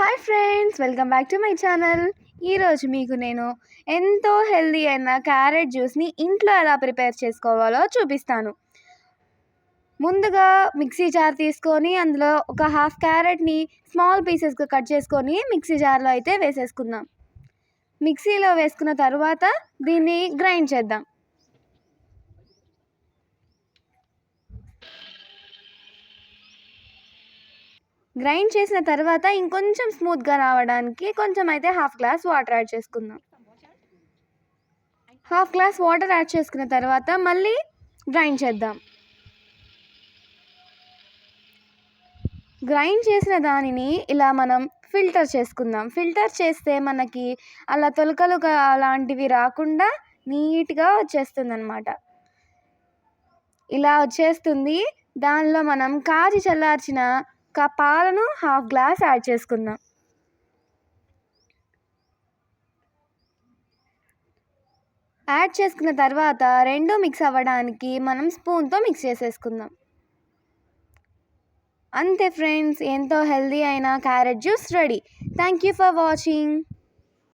Hi friends, welcome back to my channel. ఈరోజు మీకు నేను ఎంతో హెల్దీ అయిన క్యారెట్ జ్యూస్ని ఇంట్లో ఎలా ప్రిపేర్ చేసుకోవాలో చూపిస్తాను. ముందుగా మిక్సీ జార్ తీసుకొని అందులో ఒక హాఫ్ క్యారెట్ని స్మాల్ పీసెస్గా కట్ చేసుకొని మిక్సీ జార్లో అయితే వేసేసుకుందాం. మిక్సీలో వేసుకున్న తర్వాత దీన్ని గ్రైండ్ చేద్దాం. గ్రైండ్ చేసిన తర్వాత ఇంకొంచెం స్మూత్గా రావడానికి కొంచెం అయితే హాఫ్ గ్లాస్ వాటర్ యాడ్ చేసుకుందాం. హాఫ్ గ్లాస్ వాటర్ యాడ్ చేసుకున్న తర్వాత మళ్ళీ గ్రైండ్ చేద్దాం. గ్రైండ్ చేసిన దానిని ఇలా మనం ఫిల్టర్ చేసుకుందాం. ఫిల్టర్ చేస్తే మనకి అలా తొలకలు అలాంటివి రాకుండా నీట్గా వచ్చేస్తుంది అన్నమాట. ఇలా వచ్చేస్తుంది. దానిలో మనం కాచి చల్లార్చిన పాలను హాఫ్ గ్లాస్ యాడ్ చేసుకుందాం. యాడ్ చేసుకున్న తర్వాత రెండు మిక్స్ అవ్వడానికి మనం స్పూన్తో మిక్స్ చేసేసుకుందాం. అంతే ఫ్రెండ్స్, ఎంతో హెల్దీ అయిన carrot juice ready. Thank you for watching.